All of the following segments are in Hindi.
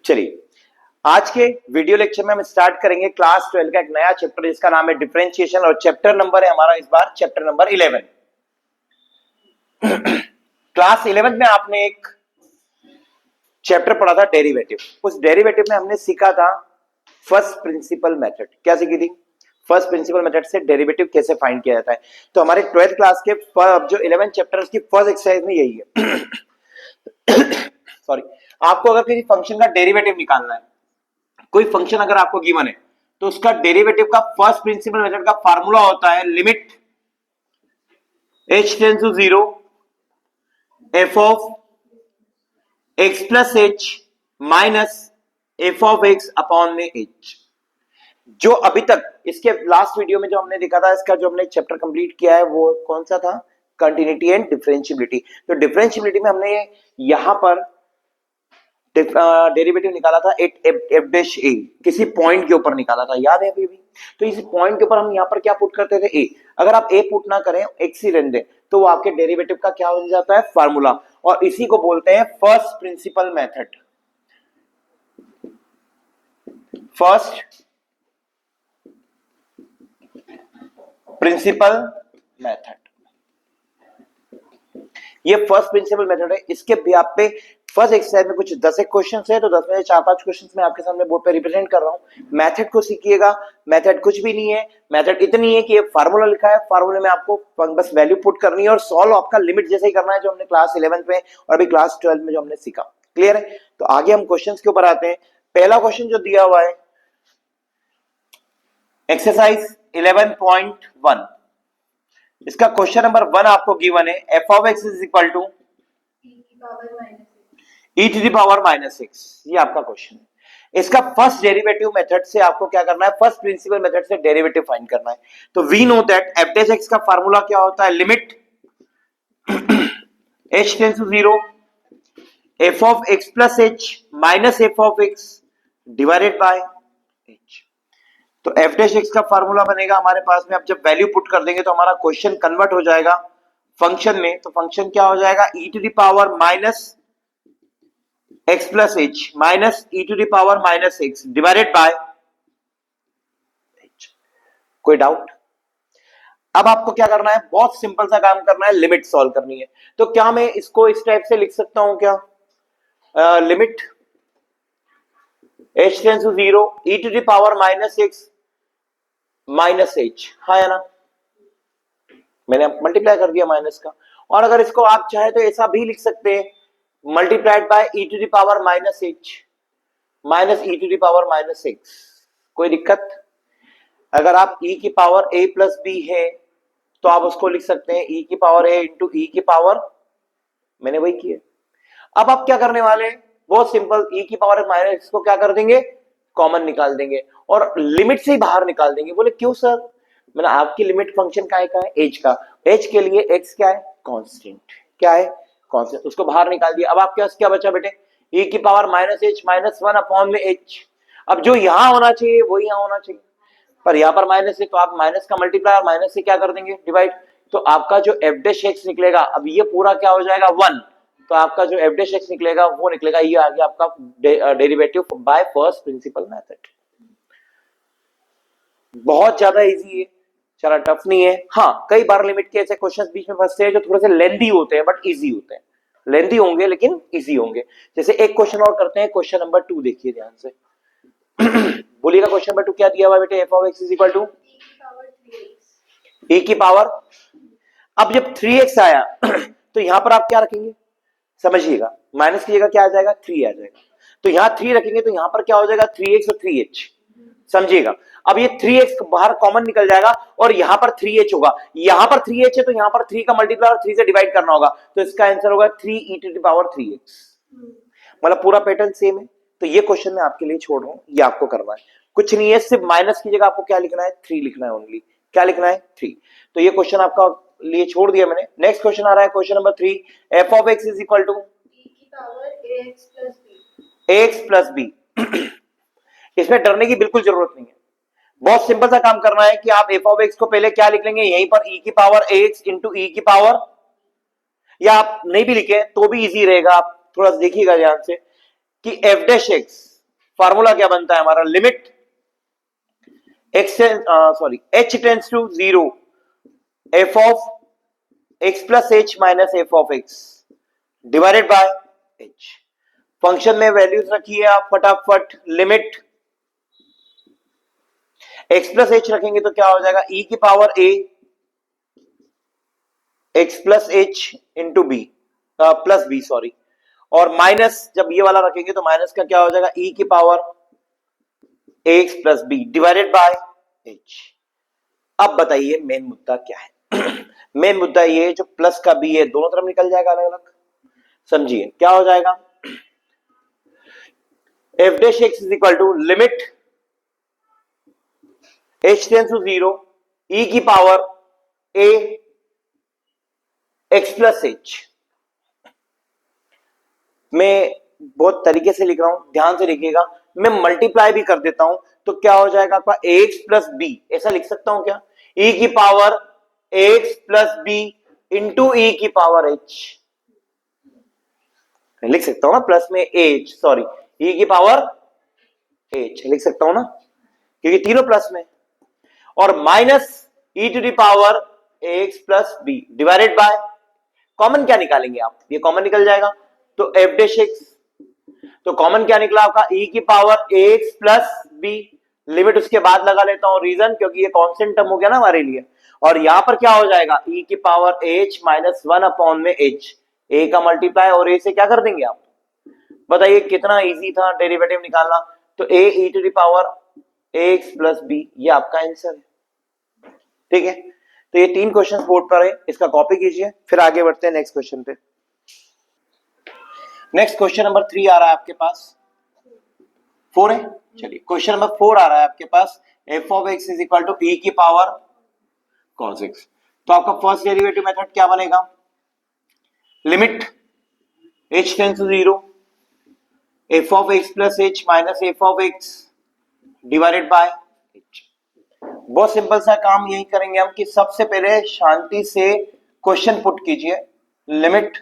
चलिए आज के वीडियो लेक्चर में हम स्टार्ट करेंगे क्लास 12 का एक नया चैप्टर जिसका नाम है डिफरेंशिएशन और चैप्टर नंबर है हमारा इस बार चैप्टर नंबर 11। क्लास 11 में आपने एक चैप्टर पढ़ा था डेरिवेटिव। उस डेरिवेटिव में हमने सीखा था फर्स्ट प्रिंसिपल मेथड। क्या सीखी थी? फर्स्ट प्रिंसिपल मेथड से डेरिवेटिव कैसे फाइंड किया जाता है। तो हमारे 12th क्लास के जो 11 चैप्टर उसकी फर्स्ट एक्सरसाइज में यही है। सॉरी, आपको अगर किसी फंक्शन का डेरिवेटिव निकालना है, कोई फंक्शन अगर आपको गिवन है तो उसका डेरिवेटिव का फर्स्ट प्रिंसिपल मेथड का फार्मूला होता है limit h tends to 0 f of x plus h minus f of x upon में h। जो अभी तक इसके लास्ट वीडियो में जो हमने देखा था, इसका जो हमने चैप्टर कंप्लीट किया है वो कौन सा था? Continuity and differentiability. तो डिफरेंशियबिलिटी में हमने यहां पर डेरिवेटिव निकाला था एफ डैश ए, किसी पॉइंट के ऊपर निकाला था, याद है अभी भी? तो इस पॉइंट के ऊपर हम यहाँ पर क्या पुट करते थे? ए। अगर आप ए पुट ना करें, एक्स ही रहने दें, तो वो आपके डेरिवेटिव का क्या बन जाता है? फार्मूला। और इसी को बोलते हैं first principle method. First principle method, ये फर्स्ट प्रिंसिपल मेथड है। इसके भी आप पे फर्स्ट एक्सरसाइज में कुछ 10 क्वेश्चन है, तो 10 में 4-5 क्वेश्चन मैं आपके सामने बोर्ड पे रिप्रेजेंट कर रहा हूं। मेथड को सीखिएगा। मेथड कुछ भी नहीं है, मेथड इतनी है कि ये फार्मूला लिखा है, फार्मूले में आपको बस वैल्यू पुट करनी है और सॉल्व आपका लिमिट जैसे ही करना है जो हमने क्लास 11 में और अभी क्लास 12 में जो हमने सीखा। क्लियर है? तो आगे हम क्वेश्चन के ऊपर आते हैं। पहला क्वेश्चन जो दिया हुआ है एक्सरसाइज 11.1, इसका क्वेश्चन नंबर 1 आपको गिवन है f of x is equal to e to the power minus x. ये आपका क्वेश्चन है। इसका फर्स्ट डेरिवेटिव मेथड से आपको क्या करना है? फर्स्ट प्रिंसिपल मेथड से डेरिवेटिव फाइंड करना है। तो we know that f dash x का फार्मूला क्या होता है? Limit h tends to 0 f of x plus h minus f of x divided by h। तो f डैश x का फार्मूला बनेगा हमारे पास में। अब जब वैल्यू पुट कर देंगे तो हमारा क्वेश्चन कन्वर्ट हो जाएगा फंक्शन में। तो फंक्शन क्या हो जाएगा? e to the power minus x plus h minus e to the power minus x divided by h। कोई डाउट? अब आपको क्या करना है? बहुत सिंपल सा काम करना है, लिमिट सॉल्व करनी है। तो क्या मैं इसको इस टाइप से लिख सकता हूं क्या? Limit h tends to 0 e to the power minus x minus h। हाँ या ना? मैंने मल्टीप्लाई कर दिया माइनस का। और अगर इसको आप चाहे तो ऐसा भी लिख सकते हैं, multiplied by e to the power minus h minus e to the power minus x। कोई दिक्कत? अगर आप e की पावर a प्लस b है तो आप उसको लिख सकते हैं e की पावर a इंटू e की पावर, मैंने वही किया। अब आप क्या करने वाले हैं? बहुत सिंपल, e की पावर माइनस x को क्या कर देंगे? कॉमन निकाल देंगे और लिमिट से ही बाहर निकाल देंगे। बोले क्यों सर? मैंने आपकी लिमिट फंक्शन का है एच का, एच के लिए एक्स क्या है? कांस्टेंट। क्या है? कांस्टेंट। उसको बाहर निकाल दिया। अब आपके पास क्या बचा बेटे? e की power minus H minus 1 upon में एच। अब जो यहां होना चाहिए वो यहां होना चाहिए, पर यहां पर माइनस है तो आप माइनस का मल्टीप्लाई और माइनस से क्या कर देंगे? डिवाइड। तो आपका जो एफ डैश एक्स निकलेगा, अब ये पूरा क्या हो जाएगा? 1। तो आपका जो एफ डैश एक्स निकलेगा वो निकलेगा, ये आ गया आपका derivative by first principle method. बहुत ज्यादा इजी है, चला टफ नहीं है। हाँ, कई बार लिमिट के ऐसे क्वेश्चंस बीच में फंसते हैं जो थोड़े से लेंथी होते हैं बट इजी होते हैं। लेंथी होंगे लेकिन इजी होंगे। जैसे एक क्वेश्चन और करते हैं, क्वेश्चन नंबर 2 देखिए ध्यान से। बोलिएगा क्वेश्चन नंबर 2 क्या दिया हुआ बेटे? f of x is equal to e की पावर। अब जब 3x आया तो यहां पर आप क्या रखेंगे? समझिएगा, माइनस की जगह क्या आ जाएगा? 3 आ जाएगा। तो यहां 3 रखेंगे तो यहां पर क्या हो जाएगा? 3x और 3h। समझिएगा। अब ये 3x बाहर कॉमन निकल जाएगा और यहां पर 3h होगा। यहां पर 3h है तो यहां पर 3 का मल्टीप्लाई और 3 से डिवाइड करना होगा। तो इसका आंसर होगा 3 e to the power 3x। मतलब पूरा पैटर्न सेम है। तो ये क्वेश्चन मैं आपके लिए छोड़ रहा हूं, ये आपको करना है। कुछ नहीं है, सिर्फ माइनस की जगह आपको क्या लिखना है? 3 लिखना है ओनली। क्या लिखना है? 3। तो ये क्वेश्चन आपका लिए छोड़ दिया मैंने। नेक्स्ट क्वेश्चन आ रहा है, question number 3, f of x is equal to ax plus b। इसमें डरने की बिल्कुल जरूरत नहीं है, बहुत सिंपल सा काम करना है कि आप f of x को पहले क्या लिख लेंगे? यहीं पर e की पावर ax इंटू e की पावर, या आप नहीं भी लिखे तो भी इजी रहेगा। आप थोड़ा देखिएगा ध्यान से कि f डैश x फार्मूला क्या बनता है हमारा, limit h tends to 0 f of x plus h minus f of x divided by h। Function में वैल्यूज रखिए आप फटाफट, लिमिट x प्लस h रखेंगे तो क्या हो जाएगा, e की power a x plus h into b plus b sorry, और माइनस जब ये वाला रखेंगे तो माइनस का क्या हो जाएगा, e की power ax plus b divided by h। अब बताइए मेन मुद्दा क्या है मेन मुद्दा ये जो प्लस का b है दोनों तरफ निकल जाएगा अलग अलग, समझिए क्या हो जाएगा, f dash x is equal to limit h tends to 0 e की power a x plus h। मैं बहुत तरीके से लिख रहा हूं, ध्यान से लिखिएगा, मैं मल्टीप्लाई भी कर देता हूं तो क्या हो जाएगा आपका ax प्लस बी, ऐसा लिख सकता हूं क्या, e की power ax plus b into e की पावर h, लिख सकता हूं ना, प्लस में h सॉरी e की पावर h लिख सकता हूं ना, क्योंकि तीनों प्लस में, और minus e to the power ax plus b divided by, common क्या निकालेंगे आप, ये कॉमन निकल जाएगा तो f डैश x, तो कॉमन क्या निकला आपका e की power ax plus b, limit उसके बाद लगा लेता हूं, रीजन क्योंकि ये कांस्टेंट टर्म हो गया ना हमारे लिए, और यहां पर क्या हो जाएगा e की पावर h माइनस 1 अपॉन में h, a का मल्टीप्लाई और a से क्या कर देंगे आप, बताइए कितना इजी था डेरिवेटिव निकालना, तो a e to the power ax plus b, ये आपका आंसर है। ठीक है, तो ये 3 क्वेश्चन बोर्ड पर है, इसका कॉपी कीजिए, फिर आगे बढ़ते हैं नेक्स्ट क्वेश्चन पे। नेक्स्ट क्वेश्चन नंबर 3 आ रहा है आपके पास, 4 है, चलिए क्वेश्चन नंबर 4 आ रहा है आपके पास, f of x is equal to e की पावर cos x। तो आपका फर्स्ट डेरिवेटिव मेथड क्या बनेगा, limit h tends to 0 f of x plus h minus f of x divided by h। बहुत सिंपल सा काम यही करेंगे हम कि सबसे पहले शांति से क्वेश्चन पुट कीजिए, लिमिट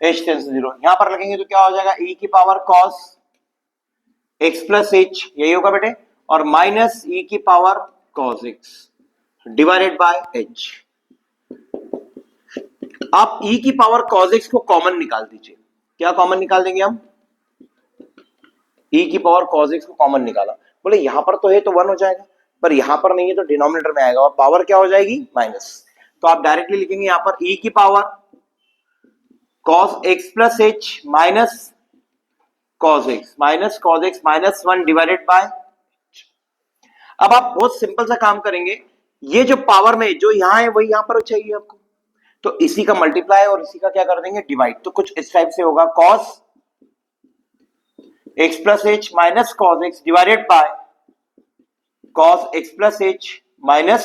h टेंड्स टू 0, यहां पर लगेंगे तो क्या हो जाएगा, e की power cos x plus h, यही होगा बेटे, और माइनस e की power cos x divided by h। आप e की पावर cos x को कॉमन निकाल दीजिए, क्या कॉमन निकाल देंगे हम, e की पावर cos x को कॉमन निकाला, बोले यहां पर तो है तो 1 हो जाएगा, पर यहां पर नहीं है तो डिनोमिनेटर में आएगा और पावर क्या हो जाएगी माइनस, तो आप डायरेक्टली लिखेंगे यहां पर e की power cos x plus h minus cos x minus 1 divided by. अब आप बहुत सिंपल सा काम करेंगे, ये जो पावर में जो यहां है वही यहां पर चाहिए आपको, तो इसी का मल्टीप्लाई और इसी का क्या कर देंगे डिवाइड, तो कुछ इस टाइप से होगा, cos x plus h minus cos x divided by cos x plus h minus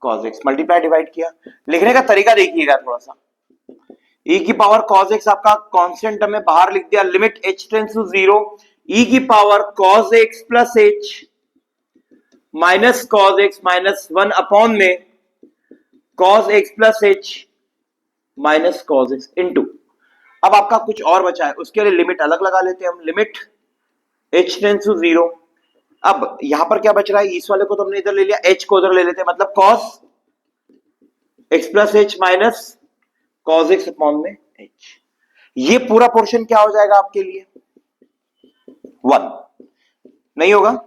cos x, multiply divide किया। लिखने का तरीका देखिएगा थोड़ा सा, e की पावर cos x आपका कांस्टेंट टर्म में बाहर लिख दिया, limit h tends to 0 e की power cos x plus h minus cos x minus 1 upon में cos x plus h minus cos x into, अब आपका कुछ और बचा है उसके लिए लिमिट अलग लगा लेते हैं हम, लिमिट h टेंड्स टू 0, अब यहां पर क्या बच रहा है, इस वाले को तो हमने इधर ले लिया, h को उधर ले लेते हैं, मतलब cos x plus h minus cos x upon में h, ये पूरा पोर्शन क्या हो जाएगा आपके लिए 1, नहीं होगा।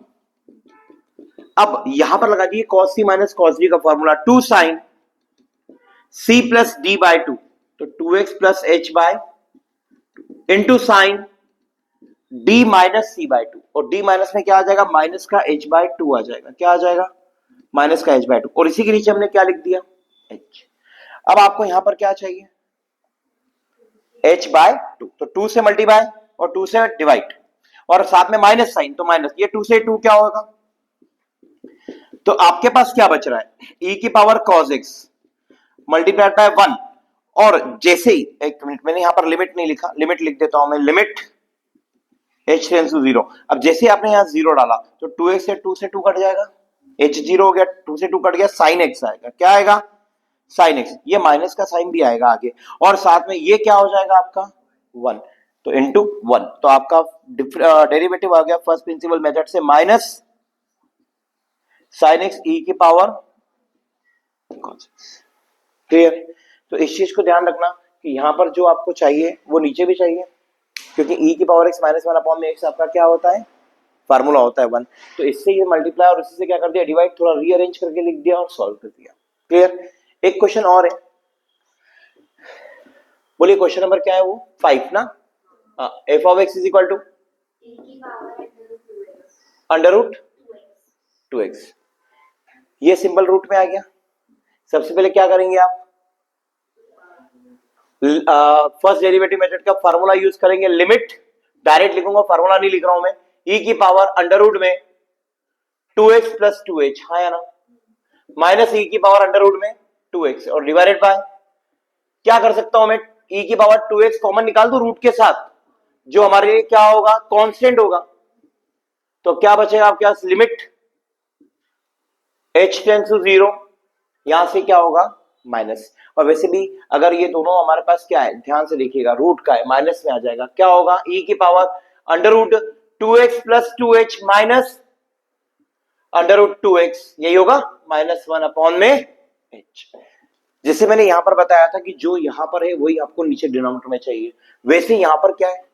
अब यहां पर लगा दीजिए cos c minus cos d का formula, 2 sin c plus d by 2, तो 2x plus h by into sine d minus c by 2, और d माइनस में क्या आ जाएगा, माइनस का h बाय 2 आ जाएगा, क्या आ जाएगा माइनस का h बाय 2, और इसी के नीचे हमने क्या लिख दिया h। अब आपको यहां पर क्या चाहिए h बाय 2, तो 2 से मल्टीप्लाई और 2 से डिवाइड और साथ में माइनस साइन, तो माइनस, ये 2 से 2 क्या होगा, तो आपके पास क्या बच रहा है, e की power cos x multiplied by 1, और जैसे ही, एक मिनट मैंने यहां पर लिमिट नहीं लिखा, लिमिट लिख देता हूं मैं, लिमिट h टेंड्स टू 0, अब जैसे आपने यहां 0 डाला तो 2x से 2 से 2 कट जाएगा, h 0 हो गया, 2 से 2 कट गया, sin x आएगा, क्या आएगा sin x, ये माइनस का साइन भी आएगा आगे, और साथ में ये क्या हो जाएगा आपका 1, तो इंटू 1, तो आपका डेरिवेटिव आ गया फर्स्ट प्रिंसिपल मेथड से माइनस साइन एक्स ई की पावर क्लियर। तो इस चीज को ध्यान रखना कि यहां पर जो आपको चाहिए वो नीचे भी चाहिए, क्योंकि ई की पावर एक्स माइनस 1 अपॉन में एक्स आपका क्या होता है, फार्मूला होता है 1। तो इससे ये मल्टीप्लाई और इसी से क्या कर दिया, डिवाइड, थोड़ा रीअरेंज करके लिख दिया और सॉल्व कर दिया। क्लियर। एक क्वेश्चन और है, बोलिए क्वेश्चन नंबर क्या है वो, 5 ना। F of x is equal to under root 2x, ये सिंपल रूट में आ गया। सबसे पहले क्या करेंगे आप, फर्स्ट डेरिवेटिव मेथड का फार्मूला यूज करेंगे, लिमिट, डायरेक्ट लिखूंगा, फार्मूला नहीं लिख रहा हूं मैं, e की पावर अंडर रूट में 2x प्लस 2h, हाँ या ना, माइनस e की पावर अंडर रूट में 2x और डिवाइडेड बाय, क्या कर सकता हूं मैं, e की पावर 2x कॉमन निकाल दू रूट के साथ, जो हमारे लिए क्या होगा, कांस्टेंट होगा। तो क्या बचेगा आपके पास, लिमिट h टेंड्स टू 0, यहां से क्या होगा माइनस, और वैसे भी अगर ये दोनों हमारे पास क्या है, ध्यान से देखिएगा, रूट का है, माइनस में आ जाएगा, क्या होगा, e की power under root 2x plus 2h minus under root 2x, यही होगा -1 अपॉन में h। जैसे मैंने यहां पर बताया था कि जो यहां पर है वही आपको नीचे डिनोमिनेटर में चाहिए, वैसे यहां पर क्या है,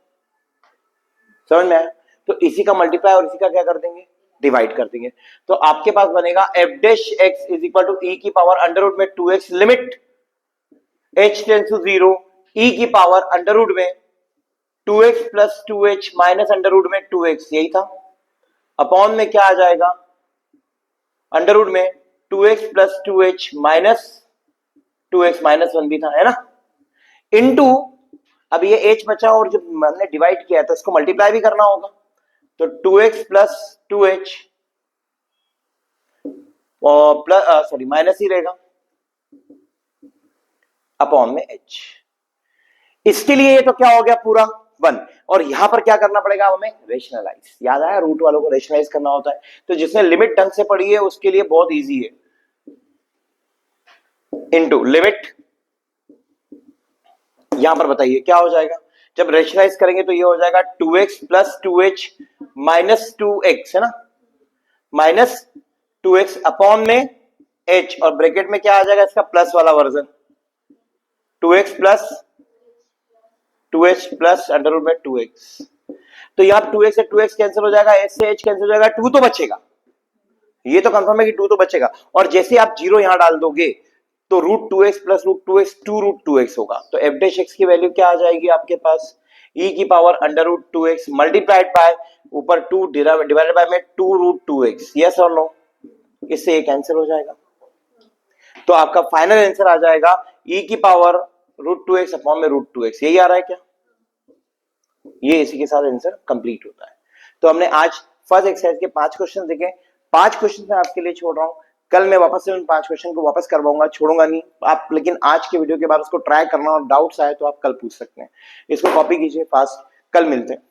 समझ में आया। तो इसी का मल्टीप्लाई और इसी का क्या कर देंगे, डिवाइड कर देंगे। तो आपके पास बनेगा f dash x is equal to e की पावर अंडर रूट में 2x, limit h tends to 0, e की पावर अंडर रूट में 2x plus 2h minus under root में 2x, यही था, अपॉन में क्या आ जाएगा, अंडर रूट में 2x plus 2h minus 2x minus 1 भी था, है ना, इनटू, अब ये h बचा और जब हमने डिवाइड किया तो इसको मल्टीप्लाई भी करना होगा, तो 2x प्लस 2h और प्लस सॉरी माइनस ही रहेगा अपॉन में h। इसके लिए ये तो क्या हो गया पूरा 1, और यहां पर क्या करना पड़ेगा हमें, रेशनलाइज, याद आया, रूट वालों को रेशनलाइज करना होता है, तो जिसने लिमिट ढंग से पढ़ी है उसके लिए बहुत इजी है, इनटू लिमिट, यहां पर बताइए क्या हो जाएगा, जब रेशनलाइज करेंगे तो ये हो जाएगा 2x plus 2h minus 2x, है ना, माइनस 2x अपॉन में h, और ब्रैकेट में क्या आ जाएगा इसका प्लस वाला version, 2x plus 2h plus under root में 2x। तो यहां 2x से 2x कैंसिल हो जाएगा, h से h कैंसिल हो जाएगा, 2 तो बचेगा, ये तो कंफर्म है कि 2 तो बचेगा, और जैसे आप 0 यहां डाल दोगे तो root 2x plus root 2x 2 root 2x होगा, तो f डैश x की वैल्यू क्या आ जाएगी आपके पास, e की power under root 2x multiplied by ऊपर 2 डिवाइडेड बाय में 2 रूट 2x, यस और नो, इससे ये कैंसिल हो जाएगा, तो आपका फाइनल आंसर आ जाएगा e की पावर रूट 2x अपॉन में रूट 2x, यही आ रहा है क्या, ये इसी के साथ आंसर कंप्लीट होता है। तो हमने आज फर्स्ट एक्सरसाइज के 5 क्वेश्चन देखे, 5 क्वेश्चन मैं आपके लिए छोड़ रहा हूं, कल मैं वापस से उन 5 क्वेश्चन को वापस करवाऊंगा, छोड़ूंगा नहीं आप, लेकिन आज के वीडियो के बाद उसको ट्राई करना और डाउट्स आए तो आप कल पूछ सकते हैं, इसको कॉपी कीजिए फास्ट, कल मिलते हैं।